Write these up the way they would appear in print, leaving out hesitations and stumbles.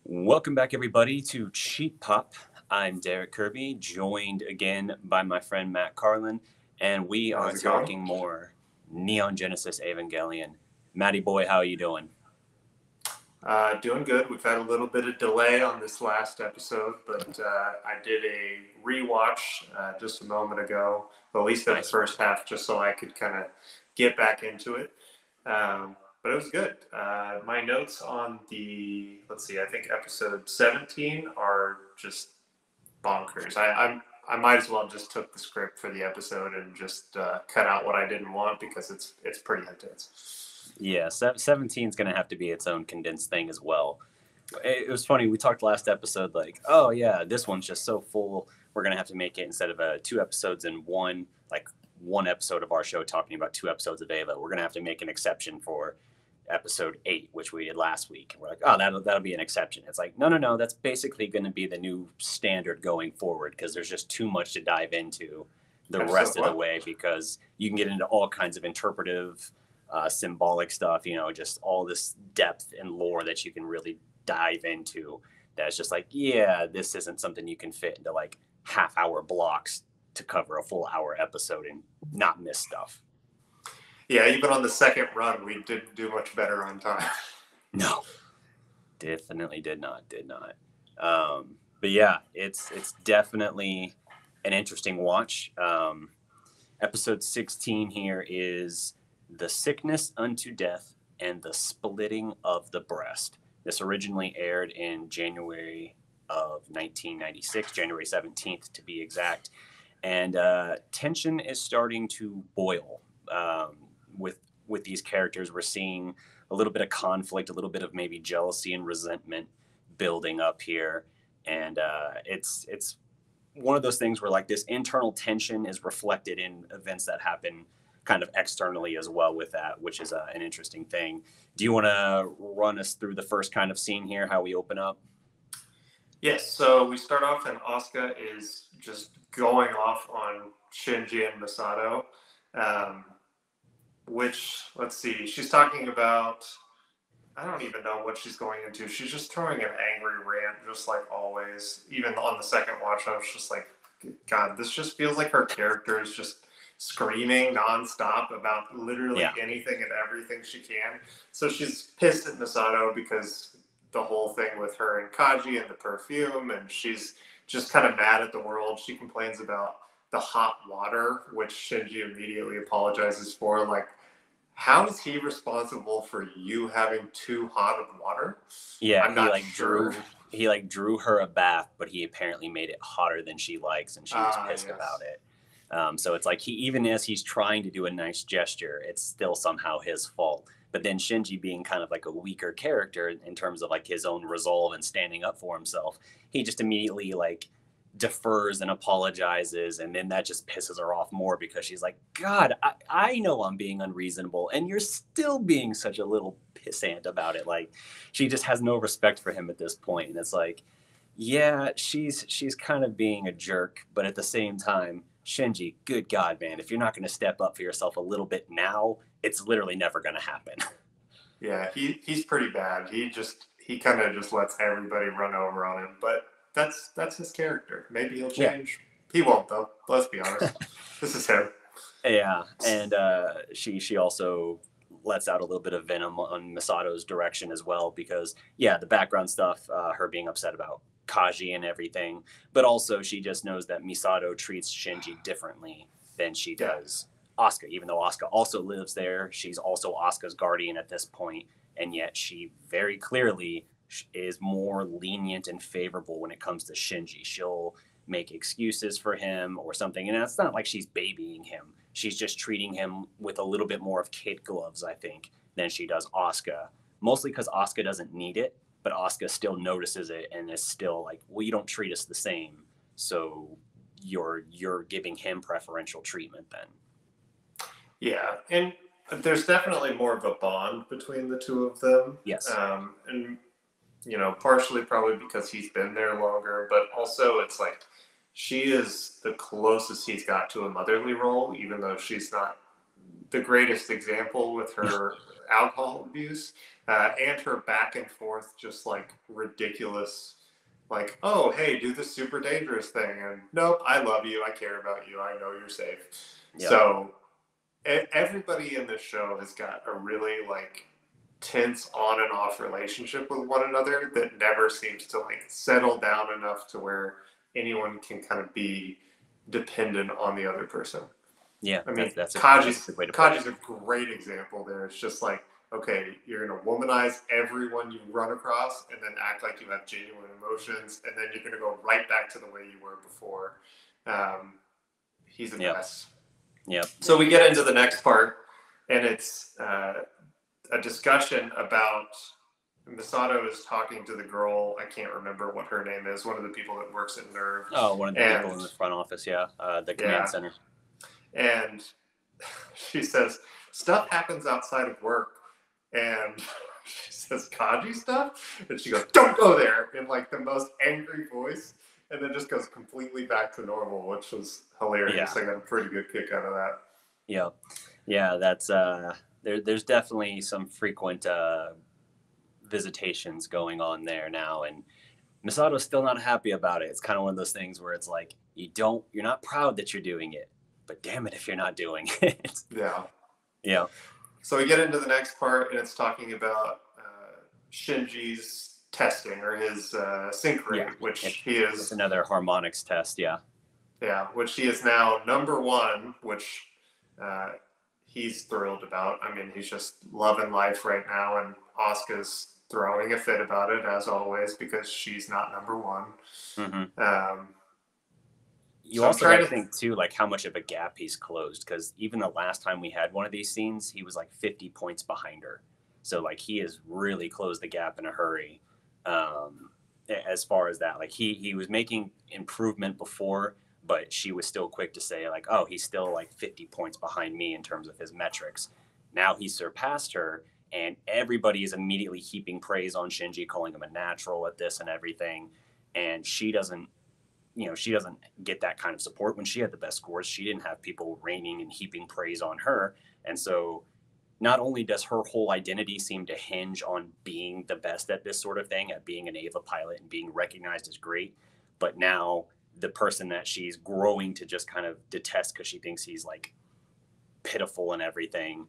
Welcome back, everybody, to Cheap Pop. I'm Derek Kirby, joined again by my friend Matt Carlin, and we are How's it going? talking more Neon Genesis Evangelion. Matty boy, how are you doing? Doing good. We've had a little bit of delay on this last episode, but I did a rewatch just a moment ago, at least of the Nice. first half, just so I could kind of get back into it. But it was good. My notes on let's see, I think episode 17 are just bonkers. I might as well just took the script for the episode and just cut out what I didn't want because it's pretty intense. Yeah, 17 is going to have to be its own condensed thing as well. It was funny. We talked last episode, like, oh, yeah, this one's just so full. We're going to have to make it instead of two episodes in one, like one episode of our show talking about two episodes of Ava. We're going to have to make an exception for episode 8, which we did last week. We're like, oh, that'll be an exception. It's like, no, that's basically going to be the new standard going forward because there's just too much to dive into the rest of the way because you can get into all kinds of interpretive, symbolic stuff, just all this depth and lore that you can really dive into. That's just like, yeah, this isn't something you can fit into like half-hour blocks to cover a full hour episode and not miss stuff. Yeah, even on the second run, we didn't do much better on time. No, definitely did not. But yeah, it's definitely an interesting watch. Episode 16 here is The Sickness Unto Death and the Splitting of the Breast. This originally aired in January of 1996, January 17th to be exact. And tension is starting to boil with these characters. We're seeing a little bit of conflict, a little bit of maybe jealousy and resentment building up here. And it's one of those things where like this internal tension is reflected in events that happen kind of externally as well with that, which is an interesting thing. Do you want to run us through the first kind of scene here, how we open up? Yes, so we start off and Asuka is just going off on Shinji and Masato, which, let's see, she's talking about, I don't even know what she's going into. She's just throwing an angry rant, just like always. Even on the second watch, I was just like, God, this just feels like her character is just screaming nonstop about literally anything and everything she can. So she's pissed at Masato because the whole thing with her and Kaji and the perfume, and she's just kind of mad at the world. She complains about the hot water, which Shinji immediately apologizes for. Like, how is he responsible for you having too hot of water? Yeah, I'm not sure. He drew her a bath, but he apparently made it hotter than she likes, and she was pissed about it. So it's like even as he's trying to do a nice gesture, it's still somehow his fault. But then Shinji being kind of like a weaker character in terms of like his own resolve and standing up for himself, he just immediately like defers and apologizes, and then that just pisses her off more because she's like, God, I know I'm being unreasonable and you're still being such a little pissant about it. Like she just has no respect for him at this point. And it's like, yeah, she's kind of being a jerk, but at the same time, Shinji, good God, man, if you're not going to step up for yourself a little bit now, it's literally never going to happen. Yeah, he's pretty bad. He kind of just lets everybody run over on him, but that's his character. Maybe he'll change. Yeah. He won't though. Let's be honest. This is him. Yeah, and she also lets out a little bit of venom on Misato's direction as well because the background stuff, her being upset about Kaji and everything, but also she just knows that Misato treats Shinji differently than she does Asuka, even though Asuka also lives there. She's also Asuka's guardian at this point, and yet she very clearly is more lenient and favorable when it comes to Shinji. She'll make excuses for him or something, and it's not like she's babying him. She's just treating him with a little bit more of kid gloves, I think, than she does Asuka, mostly because Asuka doesn't need it, but Asuka still notices it and is still like, well, you don't treat us the same, so you're giving him preferential treatment then. Yeah, and there's definitely more of a bond between the two of them. Yes. And partially probably because he's been there longer, but also it's like she is the closest he's got to a motherly role, even though she's not the greatest example with her alcohol abuse, and her back and forth, just like ridiculous, like, oh, hey, do this super dangerous thing. And nope, I love you. I care about you. I know you're safe. Yeah. So everybody in this show has got a really like tense on and off relationship with one another that never seems to like settle down enough to where anyone can kind of be dependent on the other person. Yeah, I mean, that's a good way to put Kaji's it. a great example there. It's just like, okay, you're going to womanize everyone you run across and then act like you have genuine emotions, and then you're going to go right back to the way you were before. He's the best. Yeah. So we get into the next part, and it's a discussion about Misato is talking to the girl. I can't remember what her name is. One of the people that works at Nerve. Oh, one of the people in the front office. Yeah. The command center. And she says, stuff happens outside of work. And she says, Kaji stuff? And she goes, don't go there, in like the most angry voice. And then just goes completely back to normal, which was hilarious. Yeah. I got a pretty good kick out of that. Yeah. Yeah, that's there's definitely some frequent visitations going on there now, and Misato's still not happy about it. It's kind of one of those things where it's like you're not proud that you're doing it, but damn it if you're not doing it. Yeah. So we get into the next part, and it's talking about Shinji's testing, or his sync rate, which he is. It's another harmonics test, yeah, which he is now #1, which he's thrilled about. I mean, he's just loving life right now, and Asuka's throwing a fit about it, as always, because she's not #1. Mm-hmm. You so also got to think too, like how much of a gap he's closed, because even the last time we had one of these scenes, he was like 50 points behind her. So like he has really closed the gap in a hurry. As far as that, like he was making improvement before, but she was still quick to say like, oh, he's still like 50 points behind me in terms of his metrics. Now he surpassed her, and everybody is immediately heaping praise on Shinji, calling him a natural at this and everything. And she doesn't get that kind of support. When she had the best scores, she didn't have people raining and heaping praise on her. And so not only does her whole identity seem to hinge on being the best at this sort of thing, at being an Eva pilot and being recognized as great, but now the person that she's growing to just kind of detest because she thinks he's like pitiful and everything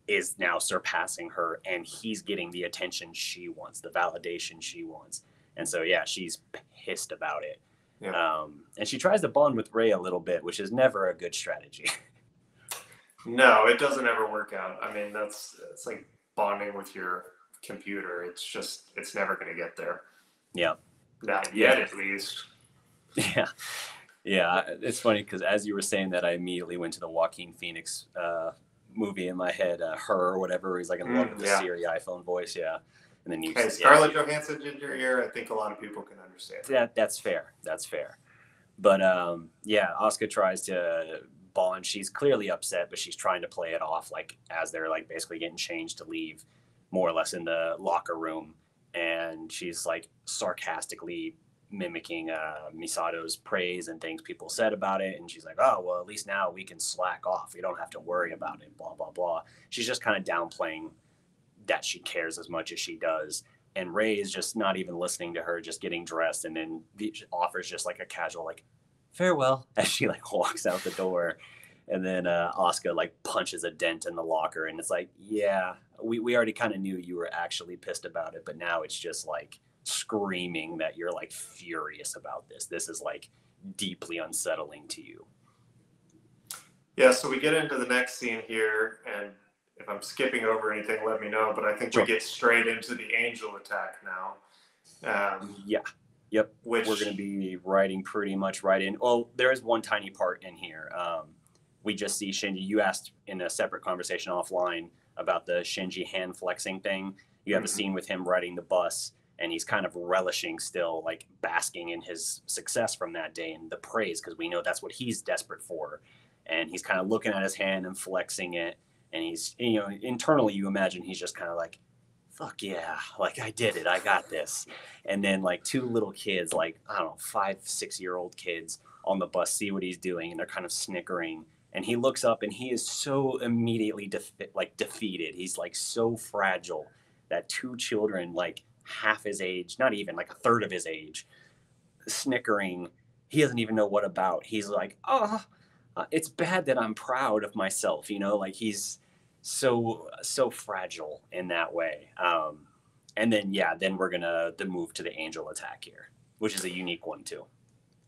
is now surpassing her, and he's getting the attention she wants, the validation she wants. And so, yeah, she's pissed about it. Yeah. And she tries to bond with Rei a little bit, which is never a good strategy. No, it doesn't ever work out. I mean, it's like bonding with your computer. It's never going to get there. Yeah. Not yet, at least. Yeah. Yeah. It's funny because as you were saying that, I immediately went to the Joaquin Phoenix movie in my head, Her or whatever. He's like in love with the Siri iPhone voice. Yeah. And then you Scarlett Johansson in your ear. I think a lot of people can understand. That's fair. That's fair. But Asuka tries to bond. She's clearly upset, but she's trying to play it off like as they're like basically getting changed to leave, more or less in the locker room, and she's like sarcastically mimicking Misato's praise and things people said about it, and she's like, oh well, at least now we can slack off, we don't have to worry about it, blah blah blah. She's just kind of downplaying that she cares as much as she does, and Rei is just not even listening to her, just getting dressed, and then offers just like a casual like farewell as she like walks out the door. And then Asuka like punches a dent in the locker, and it's like, yeah, we already kind of knew you were actually pissed about it, but now it's just like screaming that you're like furious about this. This is like deeply unsettling to you. Yeah, so we get into the next scene here, and if I'm skipping over anything, let me know, but I think we get straight into the angel attack now. Yep. Which we're going to be riding pretty much right in. Well, there is one tiny part in here. We just see Shinji. You asked in a separate conversation offline about the Shinji hand flexing thing. You have a scene with him riding the bus, and he's kind of relishing still, like basking in his success from that day and the praise, because we know that's what he's desperate for. And he's kind of looking at his hand and flexing it. And he's, internally you imagine he's just kind of like, fuck yeah, like I did it, I got this. And then like two little kids, like, I don't know, 5-6 year old kids on the bus see what he's doing, and they're kind of snickering. and he looks up and he is so immediately defeated. He's like so fragile that two children like half his age, not even like a third of his age, snickering. He doesn't even know what about. He's like, oh, it's bad that I'm proud of myself. Like he's so fragile in that way. And then then we're gonna the move to the angel attack here, which is a unique one too.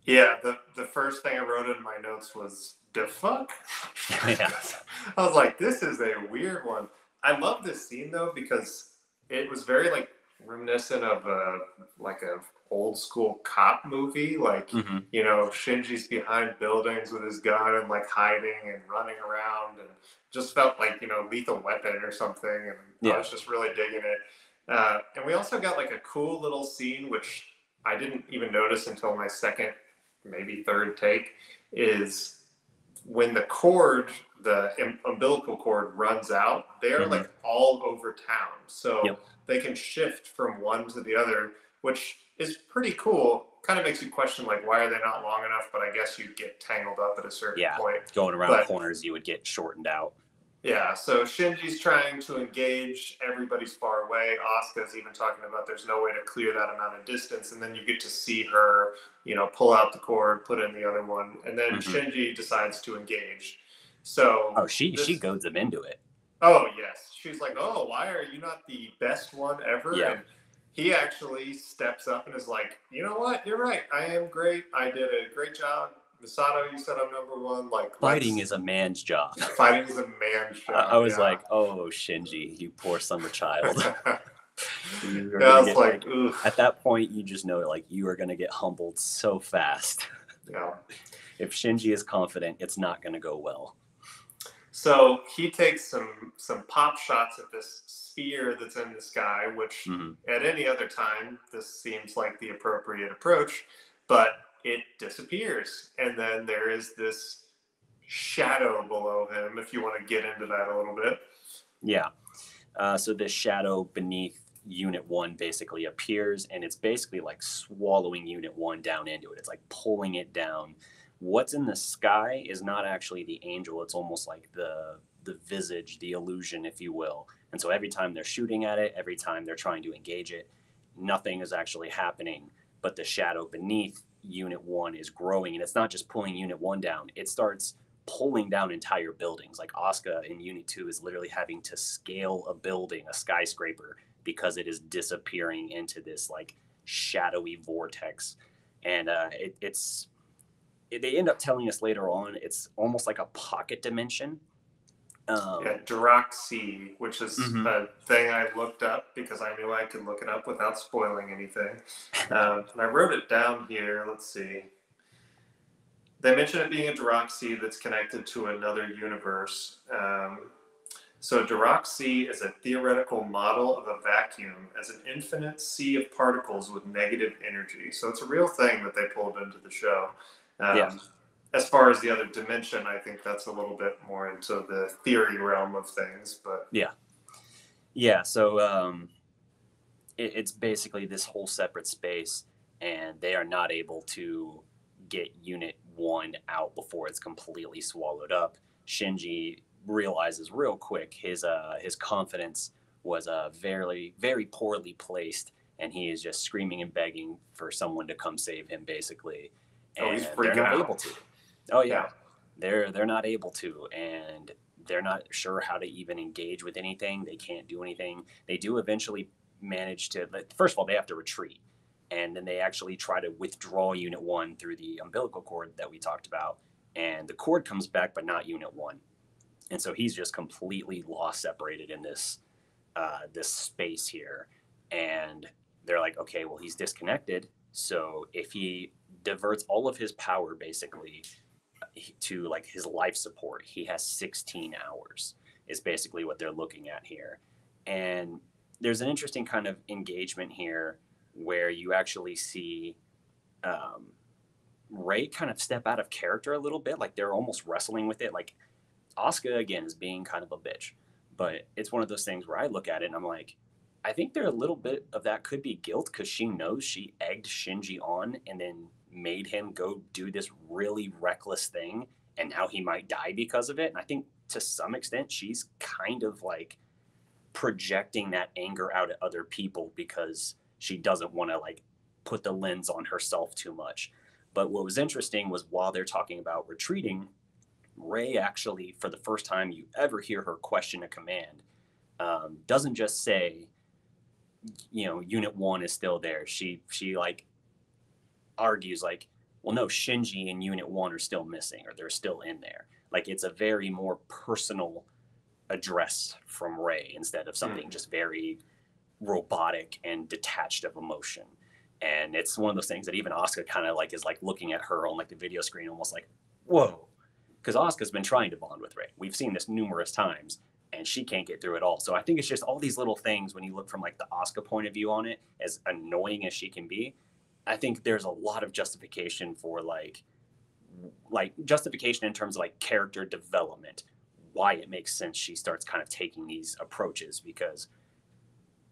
Yeah, the first thing I wrote in my notes was the fuck. Yeah. I was like, this is a weird one. I love this scene though because it was very like reminiscent of a old school cop movie. Like Mm-hmm. Shinji's behind buildings with his gun and like hiding and running around, and just felt like Lethal Weapon or something. And I was just really digging it. And we also got like a cool little scene which I didn't even notice until my second, maybe third take, is when the umbilical cord runs out, they're Mm-hmm. like all over town. So Yep. they can shift from one to the other, which is pretty cool. Kind of makes you question, like, why are they not long enough? But I guess you'd get tangled up at a certain point. Going around corners, you would get shortened out. Yeah, so Shinji's trying to engage. Everybody's far away. Asuka's even talking about there's no way to clear that amount of distance. And then you get to see her, pull out the cord, put in the other one. And then Shinji decides to engage. So she goads him into it. Oh, yes. She's like, oh, why are you not the best one ever? Yeah. And he actually steps up and is like, you know what? You're right. I am great. I did a great job. Misato, you said I'm number one. Like, fighting is a man's job. Fighting is a man's job. I was like, oh, Shinji, you poor summer child. I was like, at that point, you just know like you are going to get humbled so fast. Yeah. If Shinji is confident, it's not going to go well. So he takes some pop shots at this sphere that's in the sky, which at any other time, this seems like the appropriate approach, but it disappears. And then there is this shadow below him, if you want to get into that a little bit. Yeah. So this shadow beneath Unit 1 basically appears, and it's basically like swallowing Unit 1 down into it. It's like pulling it down. What's in the sky is not actually the angel. It's almost like the visage, the illusion, if you will. And so every time they're shooting at it, every time they're trying to engage it, nothing is actually happening. But the shadow beneath Unit 1 is growing, and it's not just pulling Unit 1 down. It starts pulling down entire buildings. Like Asuka in Unit 2 is literally having to scale a building, a skyscraper, because it is disappearing into this like shadowy vortex. And they end up telling us later on it's almost like a pocket dimension. Dirac-C, which is a thing I looked up because I knew I could look it up without spoiling anything. And I wrote it down here. Let's see. They mention it being a Dirac-C that's connected to another universe. So Dirac-C is a theoretical model of a vacuum as an infinite sea of particles with negative energy. So it's a real thing that they pulled into the show. As far as the other dimension, I think that's a little bit more into the theory realm of things. But so it's basically this whole separate space, and they are not able to get Unit 1 out before it's completely swallowed up. Shinji realizes real quick his confidence was very, very poorly placed, and he is just screaming and begging for someone to come save him, basically. And he's they're not out. able to. Oh yeah. They're not able to, and they're not sure how to even engage with anything. They can't do anything. They do eventually manage to. First of all, they have to retreat, and then they actually try to withdraw Unit 1 through the umbilical cord that we talked about, and the cord comes back, but not Unit 1. And so he's just completely lost, separated in this space here. And they're like, okay, well, he's disconnected. So if he diverts all of his power basically to like his life support, he has 16 hours is basically what they're looking at here. And there's an interesting kind of engagement here where you actually see Rei kind of step out of character a little bit. Like they're almost wrestling with it. Like Asuka, again, is being kind of a bitch. But it's one of those things where I look at it and I'm like, I think there a little bit of that could be guilt because she knows she egged Shinji on and then made him go do this really reckless thing and now he might die because of it. And I think to some extent she's kind of like projecting that anger out at other people because she doesn't want to like put the lens on herself too much. But what was interesting was while they're talking about retreating, Ray actually, for the first time you ever hear her question a command, doesn't just say, Unit 1 is still there. She like argues like, well, no, Shinji and Unit 1 are still missing, or they're still in there. Like, it's a very more personal address from Ray instead of something just very robotic and detached of emotion. And it's one of those things that even Asuka kind of like is like looking at her on like the video screen, almost like, whoa, because Asuka's been trying to bond with Ray. We've seen this numerous times, and she can't get through it all. So I think it's just all these little things when you look from like the Asuka point of view on it, as annoying as she can be. I think there's a lot of justification for like justification in terms of like character development, why it makes sense she starts kind of taking these approaches, because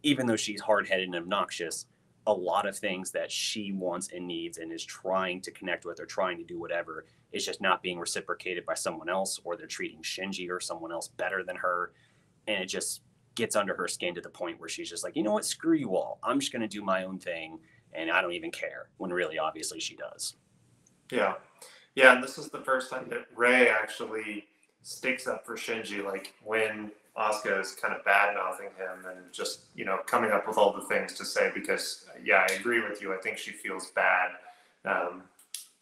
even though she's hard-headed and obnoxious, a lot of things that she wants and needs and is trying to connect with or trying to do whatever is just not being reciprocated by someone else, or they're treating Shinji or someone else better than her. And it just gets under her skin to the point where she's just like, you know what, screw you all. I'm just going to do my own thing, and I don't even care, when really, obviously, she does. Yeah. Yeah, and this is the first time that Ray actually sticks up for Shinji, like when Asuka is kind of bad-mouthing him and just, coming up with all the things to say, because, yeah, I agree with you. I think she feels bad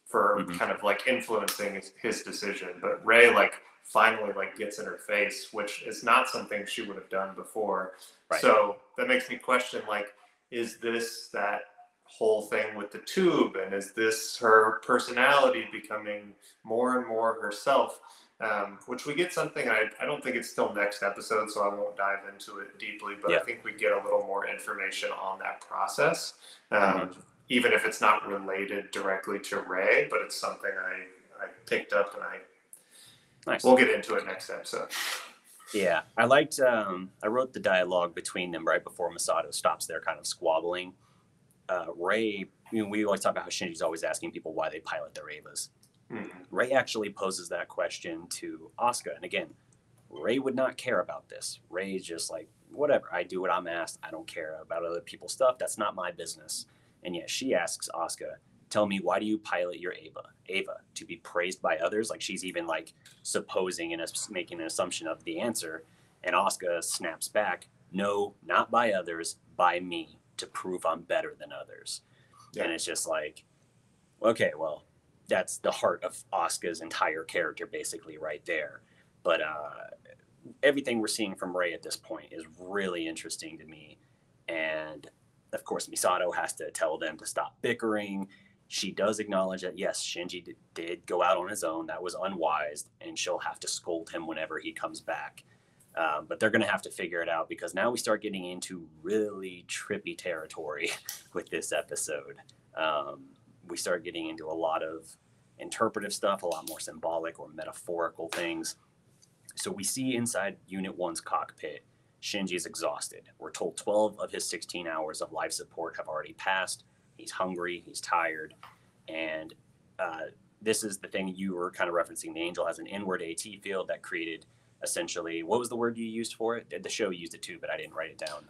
for kind of like influencing his decision. But Ray, like, finally, like, gets in her face, which is not something she would have done before. Right. So that makes me question, like, is this that whole thing with the tube, and is this her personality becoming more and more herself? Which we get something, I don't think it's still next episode, so I won't dive into it deeply, but I think we get a little more information on that process, even if it's not related directly to Ray, but it's something I picked up, and we'll get into it next episode. Yeah, I liked, I wrote the dialogue between them right before Misato stops their kind of squabbling. Ray, we always talk about how Shinji's always asking people why they pilot their Evas. Ray actually poses that question to Asuka. And again, Ray would not care about this. Ray's just like, whatever, I do what I'm asked. I don't care about other people's stuff. That's not my business. And yet she asks Asuka, tell me, why do you pilot your Eva? Eva, to be praised by others? Like, she's even like supposing and making an assumption of the answer. And Asuka snaps back, no, not by others, by me, to prove I'm better than others. Yeah. And it's just like, okay, well, that's the heart of Asuka's entire character basically right there. But everything we're seeing from Ray at this point is really interesting to me. And of course, Misato has to tell them to stop bickering. She does acknowledge that, yes, Shinji did go out on his own. That was unwise, and she'll have to scold him whenever he comes back. But they're going to have to figure it out, because now we start getting into really trippy territory with this episode. We start getting into a lot of interpretive stuff, a lot more symbolic or metaphorical things. So we see inside Unit 1's cockpit, Shinji is exhausted. We're told 12 of his 16 hours of life support have already passed. He's hungry, he's tired, and this is the thing you were kind of referencing. The Angel has an inward AT field that created essentially, what was the word you used for it? The show used it too, but I didn't write it down.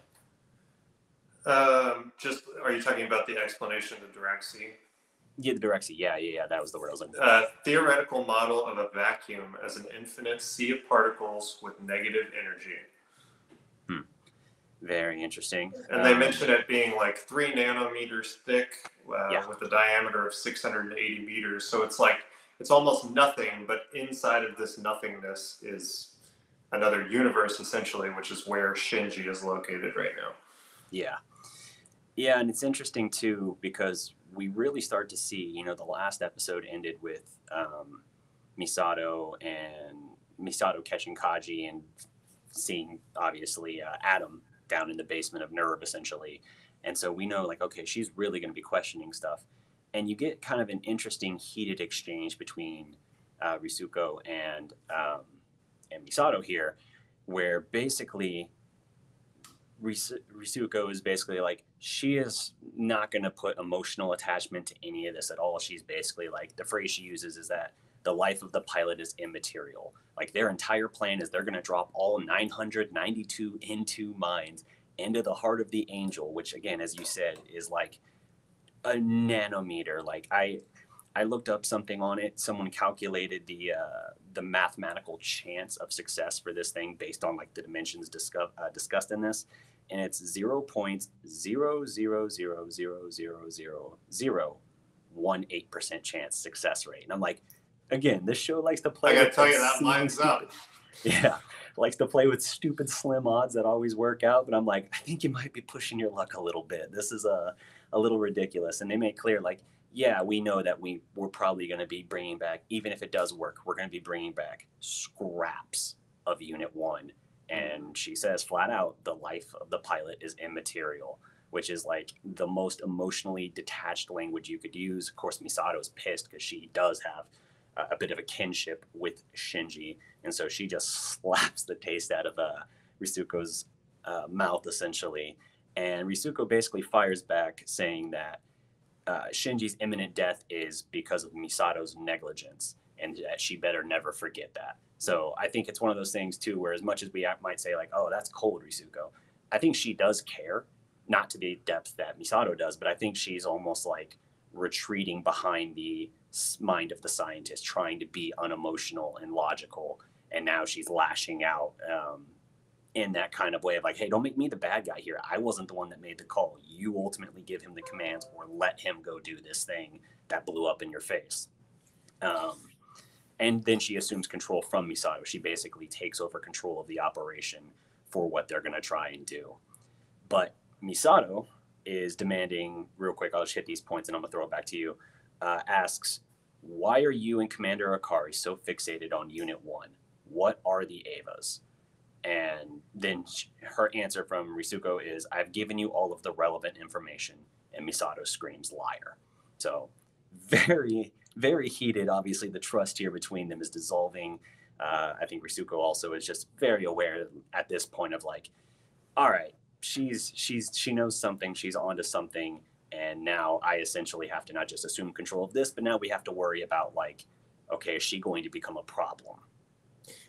Are you talking about the explanation of Diraxi? Yeah, the Diraxi. Yeah. That was the word I was looking for. Theoretical model of a vacuum as an infinite sea of particles with negative energy. Very interesting. And they mentioned it being like 3 nanometers thick with a diameter of 680 meters. So it's like, it's almost nothing, but inside of this nothingness is another universe, essentially, which is where Shinji is located right now. Yeah, and it's interesting, too, because we really start to see, the last episode ended with Misato catching Kaji and seeing, obviously, Adam down in the basement of NERV, essentially. And so we know, like, okay, she's really going to be questioning stuff. And you get kind of an interesting heated exchange between Risuko and Misato here, where basically Risuko is basically like, she is not going to put emotional attachment to any of this at all. She's basically like, the phrase she uses is that the life of the pilot is immaterial. Like their entire plan is they're going to drop all 992 into mines into the heart of the Angel, which again, as you said, is like a nanometer. Like I looked up something on it. Someone calculated the mathematical chance of success for this thing based on like the dimensions discussed in this, and it's 0.000000018% chance success rate. And I'm like, again, this show likes to play. I gotta tell you, that lines up. Yeah, likes to play with stupid slim odds that always work out. But I'm like, I think you might be pushing your luck a little bit. This is a little ridiculous. And they make clear like, yeah, we know that we're probably going to be bringing back, even if it does work, we're going to be bringing back scraps of Unit 1. And she says flat out, the life of the pilot is immaterial, which is like the most emotionally detached language you could use. Of course, Misato's pissed because she does have a bit of a kinship with Shinji. And so she just slaps the taste out of Risuko's mouth, essentially. And Risuko basically fires back saying that Shinji's imminent death is because of Misato's negligence, and that she better never forget that. So I think it's one of those things too, where as much as we might say like, oh, that's cold, Risuko, I think she does care, not to the depth that Misato does, but I think she's almost like retreating behind the mind of the scientist, trying to be unemotional and logical, and now she's lashing out in that kind of way of like, hey, don't make me the bad guy here. I wasn't the one that made the call. You ultimately give him the commands or let him go do this thing that blew up in your face. And then she assumes control from Misato. She basically takes over control of the operation for what they're going to try and do. But Misato is demanding, real quick, I'll just hit these points and I'm going to throw it back to you, asks, why are you and Commander Akari so fixated on Unit 1? What are the Evas? And then her answer from Risuko is, I've given you all of the relevant information. And Misato screams, liar. So very, very heated. Obviously, the trust here between them is dissolving. I think Risuko also is just very aware at this point of like, all right, she knows something. She's onto something. And now I essentially have to not just assume control of this, but now we have to worry about like, okay, is she going to become a problem?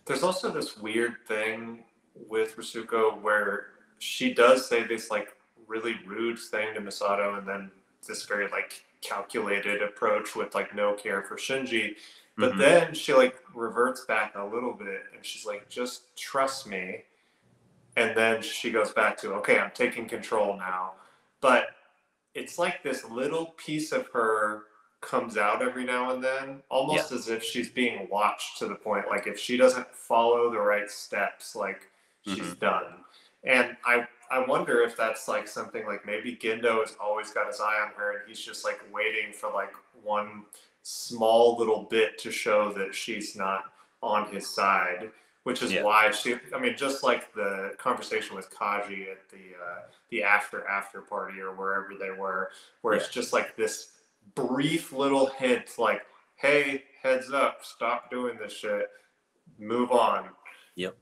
There's also this weird thing with Risuko where she does say this like really rude thing to Misato, and then this very like calculated approach with like no care for Shinji. But then she like reverts back a little bit and she's like, just trust me. And then she goes back to, okay, I'm taking control now. But it's like this little piece of her comes out every now and then, almost as if she's being watched, to the point like if she doesn't follow the right steps, like she's done. And I wonder if that's like something like maybe Gendo has always got his eye on her and he's just like waiting for like one small little bit to show that she's not on his side, which is why she, I mean, just like the conversation with Kaji at the after party or wherever they were, where it's just like this brief little hint like, hey, heads up, stop doing this shit, move on. Yep.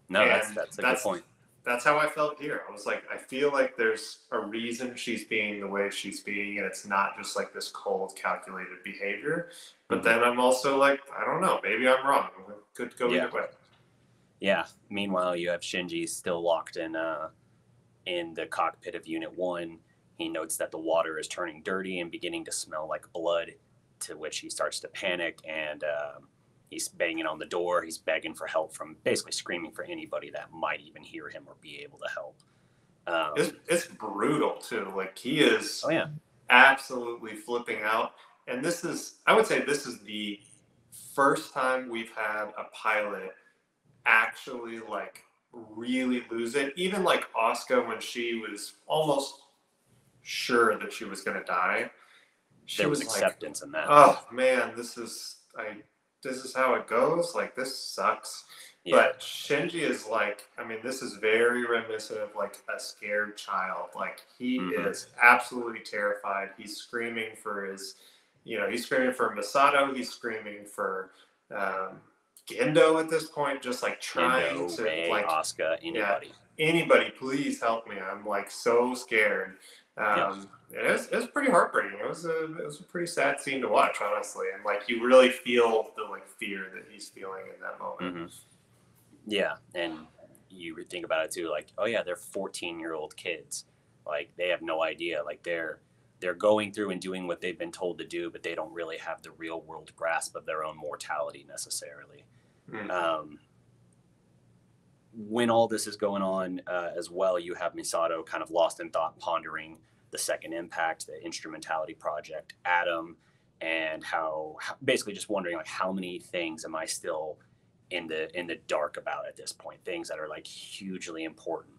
No, that's a good point. That's how I felt here. I was like, I feel like there's a reason she's being the way she's being, and it's not just like this cold, calculated behavior. But then I'm also like, I don't know, maybe I'm wrong. It could go either way. Yeah. Meanwhile, you have Shinji still locked in the cockpit of Unit 1. He notes that the water is turning dirty and beginning to smell like blood, to which he starts to panic, and he's banging on the door. He's begging for help, from basically screaming for anybody that might even hear him or be able to help. It's brutal too. Like he is absolutely flipping out. And this is, I would say this is the first time we've had a pilot actually like really lose it. Even like Asuka, when she was almost sure that she was going to die, there was acceptance in that. Oh man, this is how it goes. Like, this sucks. But Shinji is like, I mean, this is very reminiscent of like a scared child. Like he is absolutely terrified. He's screaming for his, he's screaming for Misato. He's screaming for Gendo at this point, just like trying to Rei, like Asuka, anybody. Anybody, please help me. I'm like so scared. Yeah. It was pretty heartbreaking. It was a pretty sad scene to watch, honestly, and like you really feel the like fear that he's feeling in that moment. Hmm. Yeah, and you would think about it too, like, oh yeah, they're 14-year-old kids, like they have no idea, like they're going through and doing what they've been told to do, but they don't really have the real world grasp of their own mortality necessarily. Mm. When all this is going on as well, you have Misato kind of lost in thought, pondering the Second Impact, the Instrumentality Project, Adam, and how basically just wondering like how many things am I still in the dark about at this point? Things that are like hugely important.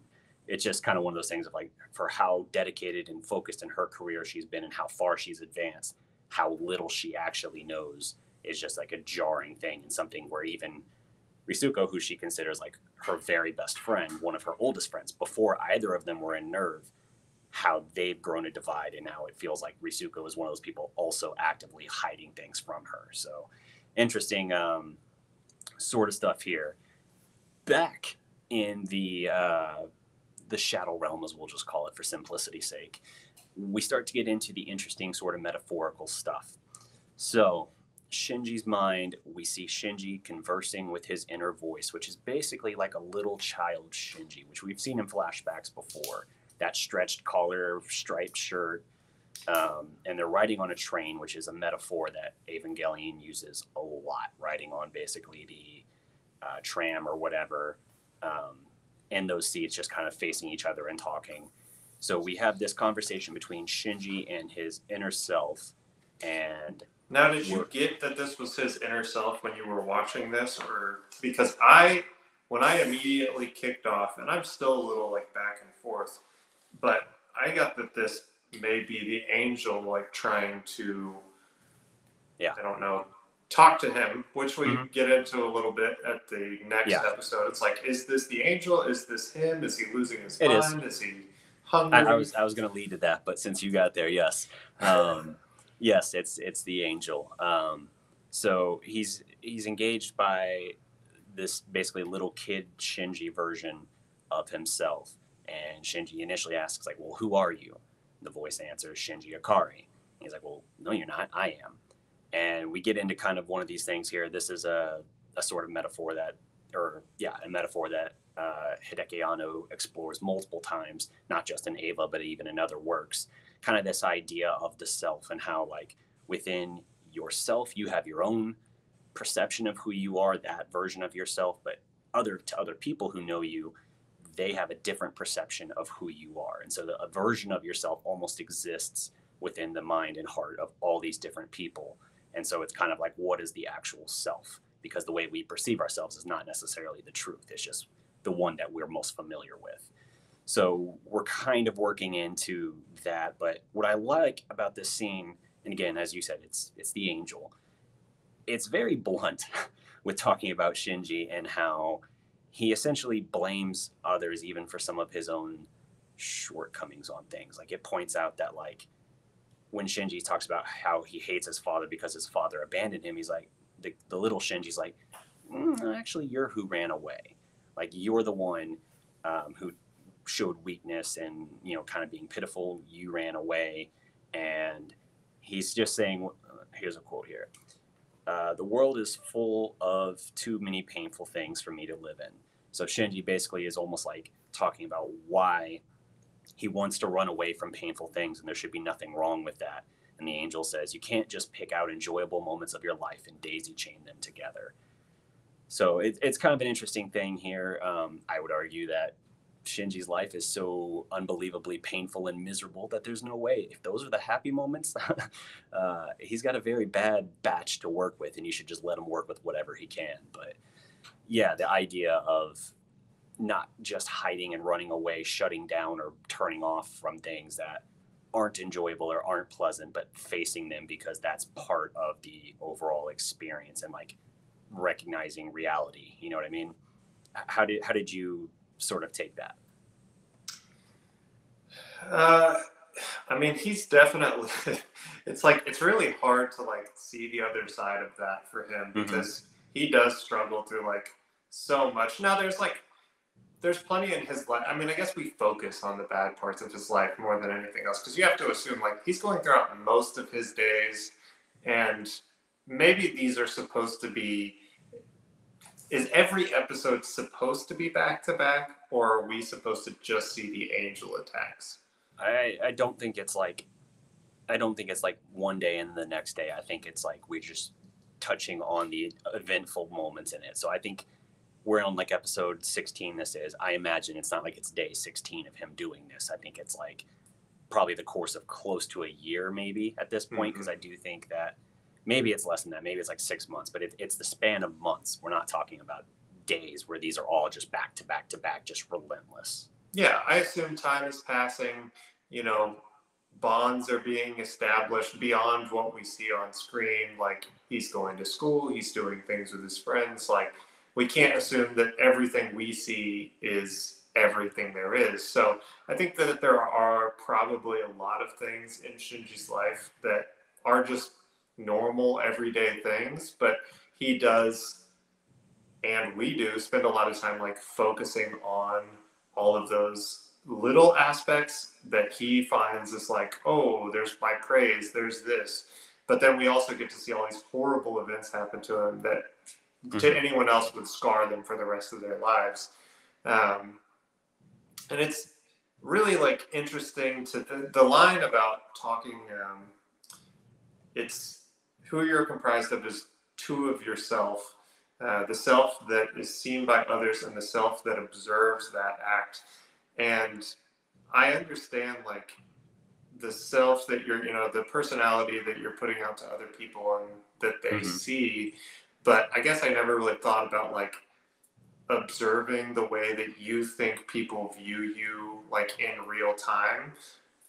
It's just kind of one of those things of like for how dedicated and focused in her career she's been and how far she's advanced, how little she actually knows is just like a jarring thing and something where even Risuko, who she considers like her very best friend, one of her oldest friends, before either of them were in Nerve, how they've grown a divide. And now it feels like Risuko is one of those people also actively hiding things from her. So interesting sort of stuff here. Back in the shadow realm, as we'll just call it for simplicity's sake, we start to get into the interesting sort of metaphorical stuff. So Shinji's mind, we see Shinji conversing with his inner voice, which is basically like a little child Shinji, which we've seen in flashbacks before. That stretched collar, striped shirt, and they're riding on a train, which is a metaphor that Evangelion uses a lot, riding on basically the tram or whatever, and those seats just kind of facing each other and talking. So we have this conversation between Shinji and his inner self, and Now, did you get that this was his inner self when you were watching this, or because when I immediately kicked off, and I'm still a little like back and forth, but I got that this may be the angel like trying to, I don't know, talk to him, which we get into a little bit at the next episode. It's like, is this the angel? Is this him? Is he losing his mind? Is he hungry? I was going to lead to that, but since you got there, yes. Yes, it's the angel. So he's engaged by this basically little kid Shinji version of himself, and Shinji initially asks like, "Well, who are you?" The voice answers, "Shinji Ikari." He's like, "Well, no, you're not. I am." And we get into kind of one of these things here. This is a sort of metaphor that, a metaphor that Hideki Anno explores multiple times, not just in Eva, but even in other works. Kind of this idea of the self and how like within yourself you have your own perception of who you are, that version of yourself, but to other people who know you, they have a different perception of who you are. And so a version of yourself almost exists within the mind and heart of all these different people. And so it's kind of like, what is the actual self? Because the way we perceive ourselves is not necessarily the truth. It's just the one that we're most familiar with. So we're kind of working into that. But what I like about this scene, and again, as you said, it's the angel. It's very blunt with talking about Shinji and how he essentially blames others even for some of his own shortcomings on things. Like it points out that like when Shinji talks about how he hates his father because his father abandoned him, he's like, the little Shinji's like, actually, you're who ran away. Like you're the one who showed weakness and, kind of being pitiful. You ran away. And he's just saying, here's a quote here. The world is full of too many painful things for me to live in. So Shinji basically is almost like talking about why he wants to run away from painful things, and there should be nothing wrong with that. And the angel says, you can't just pick out enjoyable moments of your life and daisy chain them together. So it's kind of an interesting thing here. I would argue that Shinji's life is so unbelievably painful and miserable that there's no way. If those are the happy moments, he's got a very bad batch to work with, and you should just let him work with whatever he can. But yeah, the idea of not just hiding and running away, shutting down or turning off from things that aren't enjoyable or aren't pleasant, but facing them because that's part of the overall experience and like recognizing reality. You know what I mean? How did you sort of take that? I mean, he's definitely, it's really hard to like see the other side of that for him because he does struggle through like so much. Now there's like, there's plenty in his life. I mean, I guess we focus on the bad parts of his life more than anything else because you have to assume like he's going throughout most of his days, and maybe these are supposed to be. Is every episode supposed to be back to back, or are we supposed to just see the angel attacks? I don't think it's like one day and the next day. I think it's like we're just touching on the eventful moments in it. So I think we're on like episode 16. This is. I imagine it's not like it's day 16 of him doing this. I think it's like probably the course of close to a year, maybe at this point, because I do think that maybe it's less than that. Maybe it's like 6 months, but it's the span of months. We're not talking about days where these are all just back to back to back, just relentless. Yeah, I assume time is passing. You know, bonds are being established beyond what we see on screen. Like he's going to school, he's doing things with his friends. Like we can't assume that everything we see is everything there is. So I think that there are probably a lot of things in Shinji's life that are just normal everyday things, but he does and we do spend a lot of time like focusing on all of those little aspects that he finds is like, oh, there's my praise, there's this. But then we also get to see all these horrible events happen to him that to anyone else would scar them for the rest of their lives. And it's really like interesting to the line about talking. It's who you're comprised of is two of yourself, the self that is seen by others and the self that observes that act. And I understand like the self that you're, the personality that you're putting out to other people and that they see. But I guess I never really thought about like observing the way that you think people view you like in real time.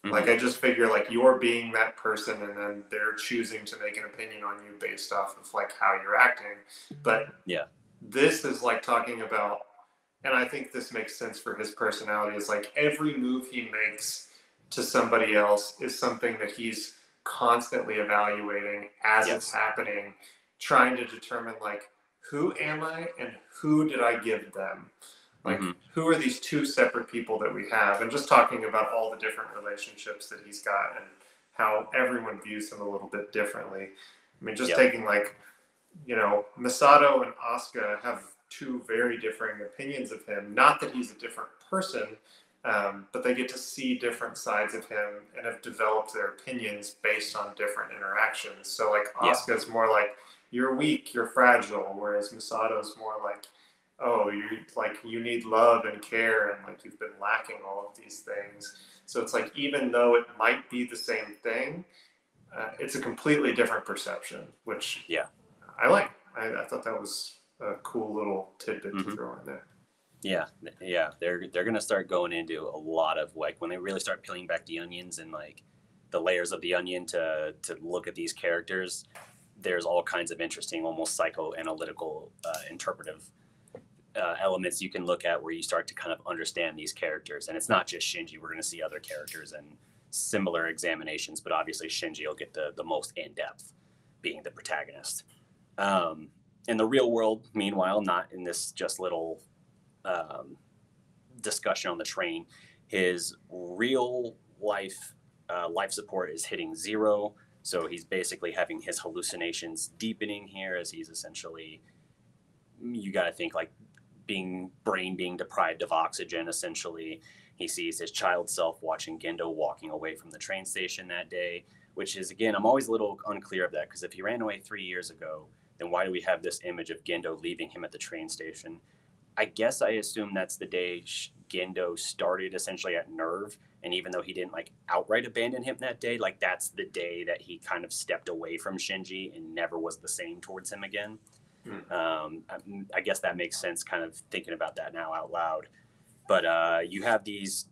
Like I just figure like you're being that person and then they're choosing to make an opinion on you based off of like how you're acting. But yeah, this is like talking about, and I think this makes sense for his personality, is like every move he makes to somebody else is something that he's constantly evaluating as it's happening, trying to determine like who am I and who did I give them? Like who are these two separate people that we have? And just talking about all the different relationships that he's got and how everyone views him a little bit differently. I mean, just taking like, Misato and Asuka have two very differing opinions of him. Not that he's a different person, but they get to see different sides of him and have developed their opinions based on different interactions. So like Asuka's more like, you're weak, you're fragile, whereas Misato's more like, oh, you need love and care, and like you've been lacking all of these things. So it's like even though it might be the same thing, it's a completely different perception, which I like. I thought that was a cool little tidbit to throw in there. Yeah, they're gonna start going into a lot of like when they really start peeling back the onions and like the layers of the onion to look at these characters. There's all kinds of interesting, almost psychoanalytical, interpretive elements you can look at where you start to kind of understand these characters. And it's not just Shinji. We're going to see other characters and similar examinations, but obviously Shinji will get the most in-depth, being the protagonist. In the real world, meanwhile, not in this just little discussion on the train, his real life life support is hitting 0. So he's basically having his hallucinations deepening here as he's essentially, you got to think like being deprived of oxygen. Essentially, he sees his child self watching Gendo walking away from the train station that day, which is, again, I'm always a little unclear of that, because if he ran away 3 years ago, then why do we have this image of Gendo leaving him at the train station? I guess I assume that's the day Gendo started essentially at NERV, and even though he didn't like outright abandon him that day, like that's the day that he kind of stepped away from Shinji and never was the same towards him again. I guess that makes sense, kind of thinking about that now out loud. But you have these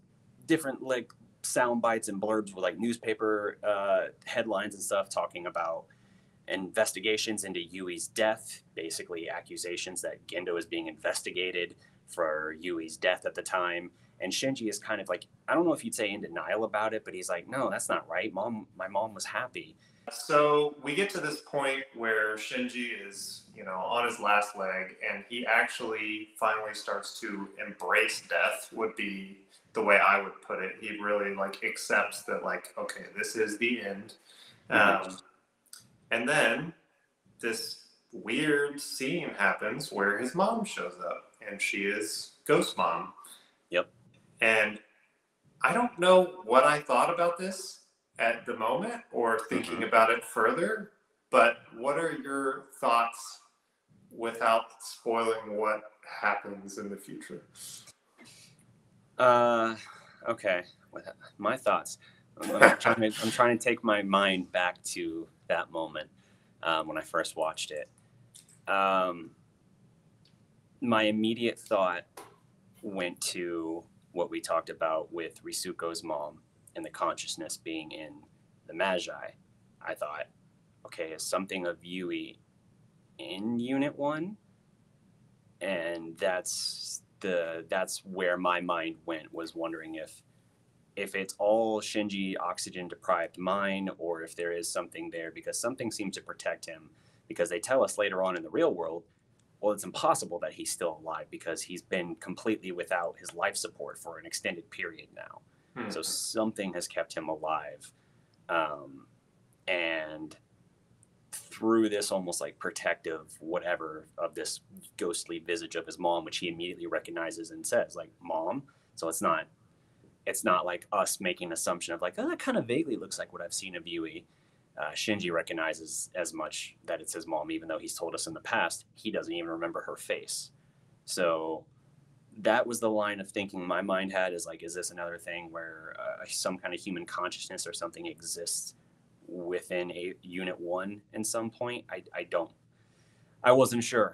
different like sound bites and blurbs with like newspaper headlines and stuff talking about investigations into Yui's death, basically accusations that Gendo is being investigated for Yui's death at the time. And Shinji is kind of like, I don't know if you'd say in denial about it, but he's like, no, that's not right. My mom was happy. So we get to this point where Shinji is, on his last leg, and he actually finally starts to embrace death, would be the way I would put it. He really like accepts that, like, okay, this is the end. Hmm. And then this weird scene happens where his mom shows up, and she is Ghost Mom. Yep. And I don't know what I thought about this at the moment or thinking Hmm. about it further, but what are your thoughts without spoiling what happens in the future? Okay. My thoughts. I'm trying to take my mind back to that moment when I first watched it. Um, my immediate thought went to what we talked about with Risuko's mom and the consciousness being in the Magi. I thought, okay, is something of Yui in Unit One? And that's where my mind went, was wondering if it's all Shinji oxygen deprived mind, or if there is something there, because something seems to protect him, because they tell us later on in the real world, well, it's impossible that he's still alive because he's been completely without his life support for an extended period now. So Hmm. something has kept him alive. And through this almost like protective whatever of this ghostly visage of his mom, which he immediately recognizes and says, like, mom. So it's not like us making an assumption of like, oh, that kind of vaguely looks like what I've seen of Yui. Shinji recognizes as much, that it's his mom, even though he's told us in the past he doesn't even remember her face. So that was the line of thinking my mind had, is like, is this another thing where some kind of human consciousness or something exists within a Unit 1 in some point? I wasn't sure.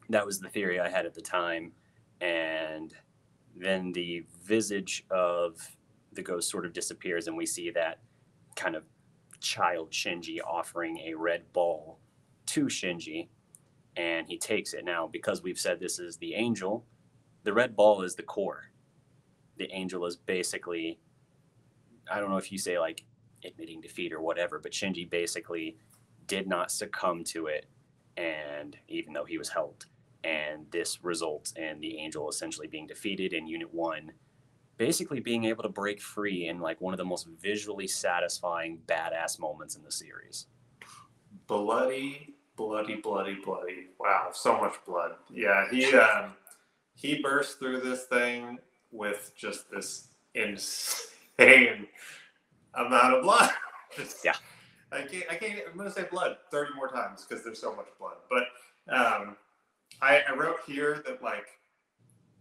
That was the theory I had at the time. And then the visage of the ghost sort of disappears, and we see that kind of child Shinji offering a red ball to Shinji, and he takes it. Now, because we've said this is the angel, the red ball is the core. The angel is basically, I don't know if you say like admitting defeat or whatever, but Shinji basically did not succumb to it, and even though he was helped, and this results in the angel essentially being defeated, in Unit 1 basically being able to break free in like one of the most visually satisfying badass moments in the series. Bloody, bloody, bloody, bloody. Wow, so much blood. Yeah, he burst through this thing with just this insane amount of blood. Yeah. I can't. I'm gonna say blood 30 more times because there's so much blood. But um, I wrote here that, like,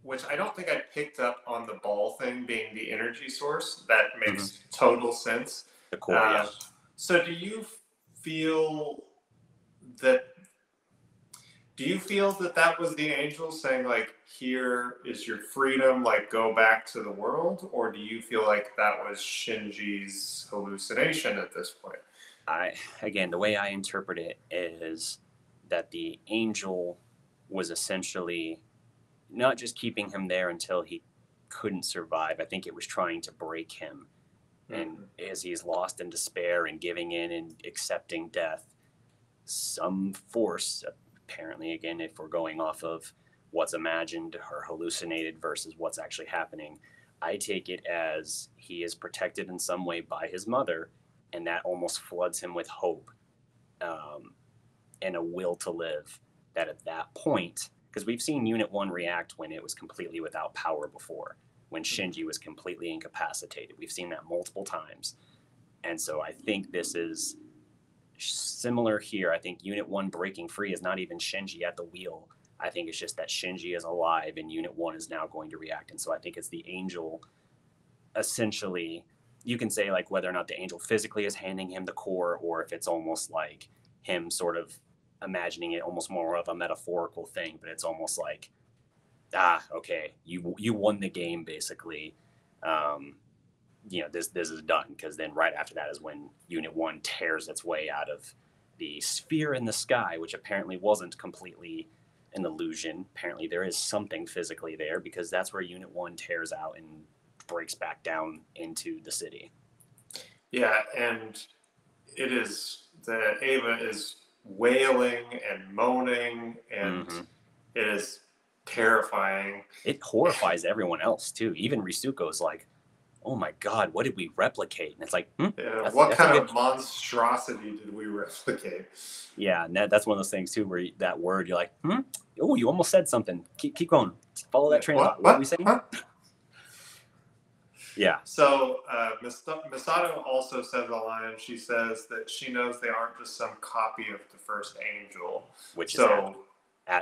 which I don't think I picked up on the ball thing being the energy source. That Mm-hmm. makes total sense. The core, yeah. Uh, so feel that do you feel that that was the angel saying, like, here is your freedom, like, go back to the world? Or do you feel like that was Shinji's hallucination at this point? Again, the way I interpret it is that the angel was essentially not just keeping him there until he couldn't survive. I think it was trying to break him. And as he's lost in despair and giving in and accepting death, some force, apparently, again, if we're going off of what's imagined or hallucinated versus what's actually happening, I take it as he is protected in some way by his mother, and that almost floods him with hope, um, and a will to live. That at that point, because we've seen Unit 1 react when it was completely without power before, when Shinji was completely incapacitated. We've seen that multiple times. And so I think this is similar here. I think Unit 1 breaking free is not even Shinji at the wheel. I think it's just that Shinji is alive and Unit 1 is now going to react. And so I think it's the angel, essentially. You can say like whether or not the angel physically is handing him the core, or if it's almost like him sort of imagining it almost more of a metaphorical thing, but it's almost like, okay, you won the game basically. Um, this is done, because then right after that is when Unit 1 tears its way out of the sphere in the sky, which apparently wasn't completely an illusion. Apparently there is something physically there, because that's where Unit 1 tears out and breaks back down into the city. Yeah, and it is that Ava is wailing and moaning, and Hmm. it is terrifying. It horrifies everyone else too. Even Risuko's like, "Oh my God, what did we replicate?" And it's like, What that's a kind good. of monstrosity did we replicate? Yeah, and that's one of those things too, where that word you're like, oh, you almost said something. Keep going. Follow that train of thought. What were we saying? Huh? Yeah. So Misato also says a line. She says that she knows they aren't just some copy of the first angel. Which is So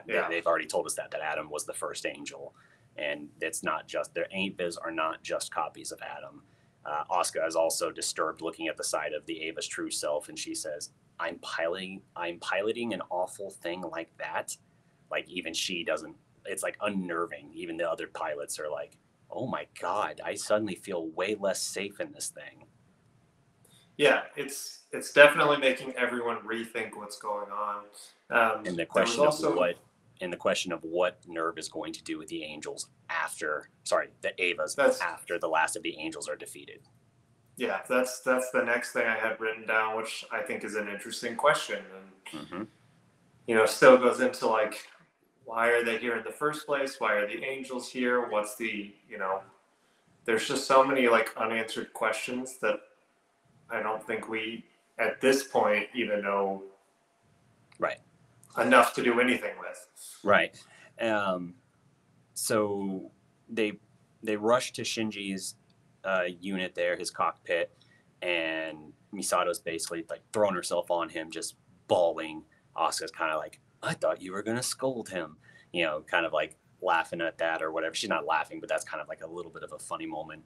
they've already told us that Adam was the first angel, and it's not just their Avas are not just copies of Adam. Asuka is also disturbed looking at the side of the Ava's true self, and she says, I'm piloting an awful thing like that." Like even she doesn't. It's like unnerving. Even the other pilots are like, "Oh my God, I suddenly feel way less safe in this thing." yeah, it's definitely making everyone rethink what's going on. And the There was question also of what Nerve is going to do with the Angels the Avas that's after the last of the Angels are defeated. yeah, that's the next thing I had written down, which I think is an interesting question, and still goes into like, why are they here in the first place? Why are the angels here? What's the there's just so many like unanswered questions that I don't think we at this point even know Right. enough to do anything with. Right. So they rush to Shinji's unit there, his cockpit, and Misato's basically like throwing herself on him, just bawling. Asuka's kind of like, I thought you were gonna scold him, kind of like laughing at that or whatever. She's not laughing, but that's kind of like a little bit of a funny moment.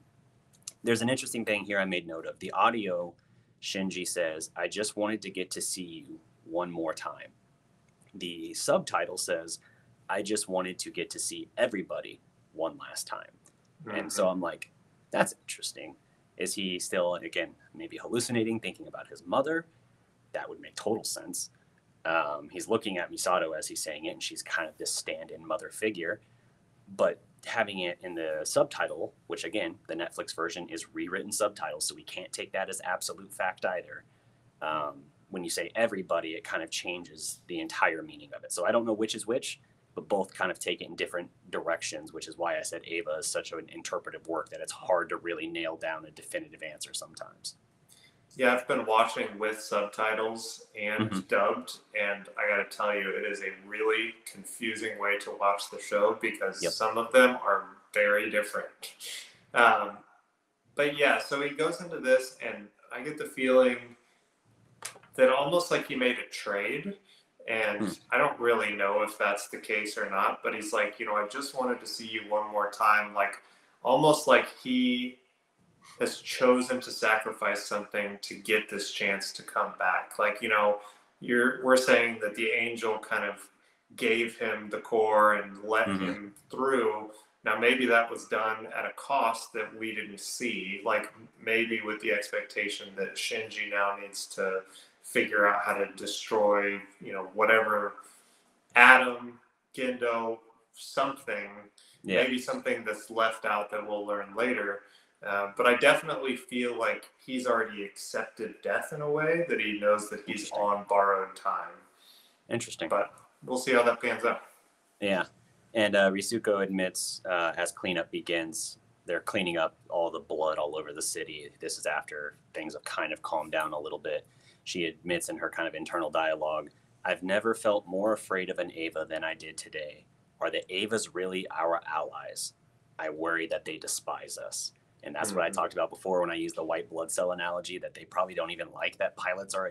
There's an interesting thing here I made note of. The audio, Shinji says, I just wanted to get to see you one more time. The subtitle says, I just wanted to get to see everybody one last time. Mm-hmm. And so I'm like, that's interesting. Is he still, again, maybe hallucinating, thinking about his mother? That would make total sense. He's looking at Misato as he's saying it, and she's kind of this stand-in mother figure. But having it in the subtitle, which again, the Netflix version is rewritten subtitles, so we can't take that as absolute fact either. When you say everybody, it kind of changes the entire meaning of it. So I don't know which is which, but both kind of take it in different directions, which is why I said Ava is such an interpretive work that it's hard to really nail down a definitive answer sometimes. Yeah, I've been watching with subtitles and dubbed, and I got to tell you, it is a really confusing way to watch the show because some of them are very different. But yeah, so he goes into this, and I get the feeling that almost like he made a trade, and I don't really know if that's the case or not, but he's like, I just wanted to see you one more time, like almost like he has chosen to sacrifice something to get this chance to come back. Like, we're saying that the angel kind of gave him the core and let him through. Now, maybe that was done at a cost that we didn't see, like maybe with the expectation that Shinji now needs to figure out how to destroy, whatever Adam, Gendo, something, maybe something that's left out that we'll learn later. But I definitely feel like he's already accepted death in a way that he knows that he's on borrowed time. Interesting. But we'll see how that pans out. Yeah. And Risuko admits as cleanup begins, they're cleaning up all the blood all over the city. This is after things have kind of calmed down a little bit. She admits in her kind of internal dialogue, I've never felt more afraid of an Ava than I did today. Are the Avas really our allies? I worry that they despise us. And that's what I talked about before when I used the white blood cell analogy, that they probably don't even like that pilots are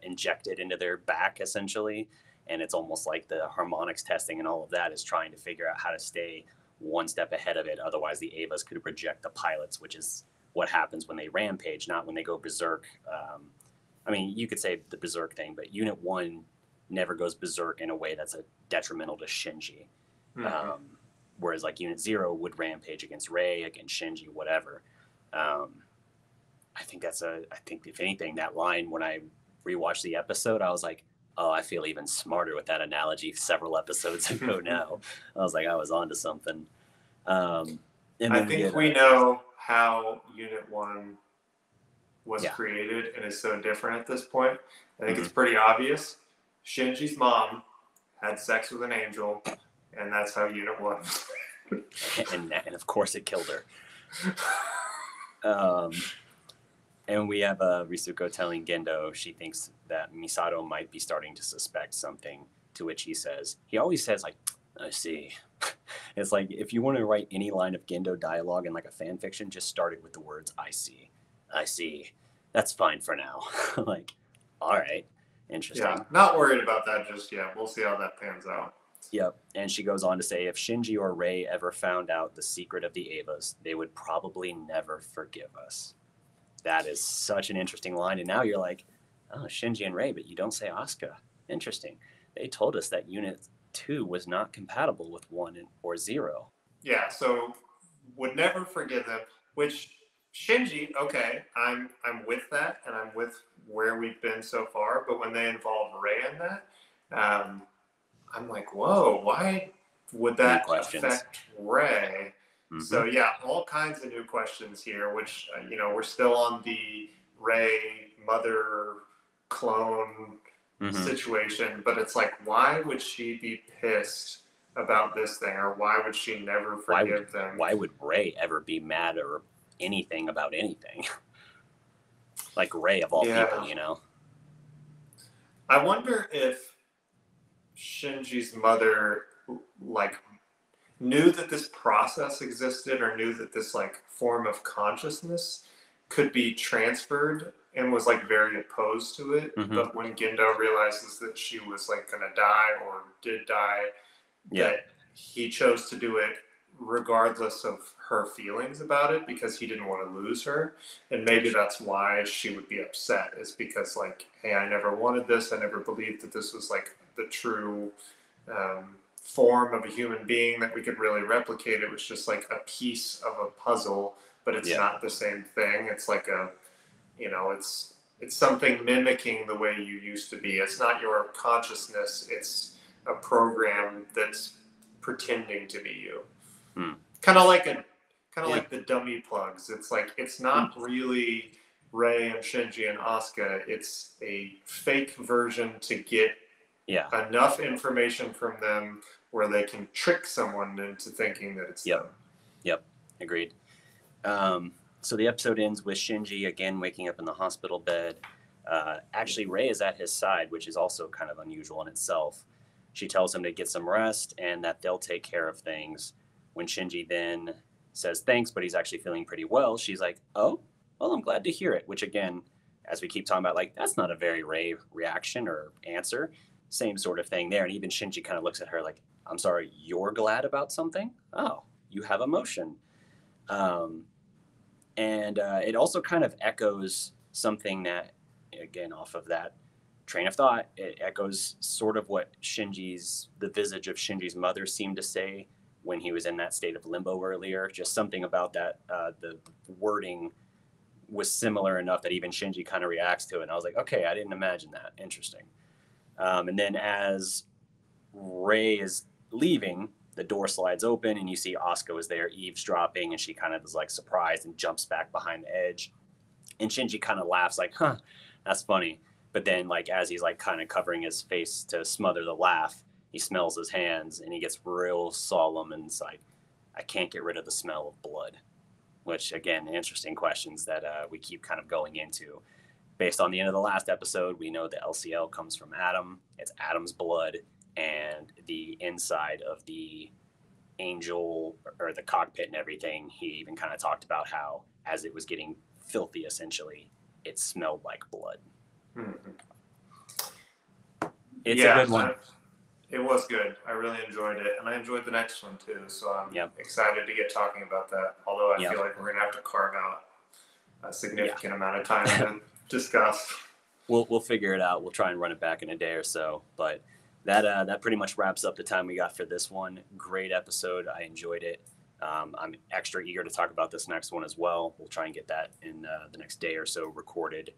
injected into their back, essentially. And it's almost like the harmonics testing and all of that is trying to figure out how to stay one step ahead of it. Otherwise, the Avas could reject the pilots, which is what happens when they rampage, not when they go berserk. I mean, you could say the berserk thing, but Unit 1 never goes berserk in a way that's detrimental to Shinji. Whereas like Unit 0 would rampage against Rei, against Shinji, whatever. I think if anything, that line, when I rewatched the episode, I was like, oh, I feel even smarter with that analogy several episodes ago now. I was like, I was onto something. And I think we know how Unit 1 was Yeah. created and is so different at this point. I think Hmm. it's pretty obvious. Shinji's mom had sex with an angel, and that's how Unit 1. And of course it killed her. Um, and we have Risuko telling Gendo she thinks that Misato might be starting to suspect something, to which he always says, like, I see. It's like, if you want to write any line of Gendo dialogue in like a fan fiction, just start it with the words, I see. I see. That's fine for now. Like, all right, interesting. Yeah, not worried about that just yet. We'll see how that pans out. Yep. And she goes on to say, if Shinji or Rei ever found out the secret of the Evas, they would probably never forgive us. That is such an interesting line. And now you're like, oh, Shinji and Rei, but you don't say Asuka. Interesting. They told us that Unit 2 was not compatible with 1 or 0. Yeah, so would never forgive them, which Shinji, okay, I'm with that, and I'm with where we've been so far. But when they involve Rei in that, I'm like, whoa, why would that affect Rei? Mm-hmm. So yeah, all kinds of new questions here. Which we're still on the Rei mother clone situation, but it's like, why would she be pissed about this thing, or why would she never forgive them? Why would Rei ever be mad or anything about anything? Like Rei of all people, I wonder if Shinji's mother like knew that this process existed, or knew that this like form of consciousness could be transferred, and was like very opposed to it. But when Gendo realizes that she was like gonna die, or did die, that he chose to do it regardless of her feelings about it, because he didn't want to lose her. And maybe that's why she would be upset, is because like, hey, I never wanted this. I never believed that this was like the true form of a human being that we could really replicate. It was just like a piece of a puzzle, but it's not the same thing. It's like it's something mimicking the way you used to be. It's not your consciousness. It's a program that's pretending to be you. Kind of like like the dummy plugs. It's like, it's not really Rei and Shinji and Asuka. It's a fake version to get enough information from them where they can trick someone into thinking that it's them. Yep, agreed. So the episode ends with Shinji again waking up in the hospital bed. Actually, Rei is at his side, which is also kind of unusual in itself. She tells him to get some rest and that they'll take care of things. When Shinji then says thanks, but he's actually feeling pretty well, she's like, oh, well, I'm glad to hear it. Which again, as we keep talking about, like, that's not a very Rei reaction or answer. Same sort of thing there. And even Shinji kind of looks at her like, I'm sorry, you're glad about something? Oh, you have emotion. And it also kind of echoes something that, again, off of that train of thought, it echoes sort of what the visage of Shinji's mother seemed to say when he was in that state of limbo earlier. Just something about that, the wording was similar enough that even Shinji kind of reacts to it. And I was like, okay, I didn't imagine that. Interesting. And then as Rei is leaving, the door slides open and you see Asuka is there eavesdropping, and she kind of is like surprised and jumps back behind the edge. And Shinji kind of laughs like, huh, that's funny. But then like as he's like kind of covering his face to smother the laugh, he smells his hands and he gets real solemn, and it's like, I can't get rid of the smell of blood. Which again, interesting questions that we keep kind of going into. Based on the end of the last episode, we know the LCL comes from Adam. It's Adam's blood, and the inside of the Angel, or the cockpit and everything, he even kind of talked about how as it was getting filthy, essentially, it smelled like blood. It's a good one. It was good. I really enjoyed it, and I enjoyed the next one too. So I'm excited to get talking about that. Although I feel like we're gonna have to carve out a significant amount of time to discuss. We'll figure it out. We'll try and run it back in a day or so. But that pretty much wraps up the time we got for this one. Great episode. I enjoyed it. I'm extra eager to talk about this next one as well. We'll try and get that in the next day or so recorded.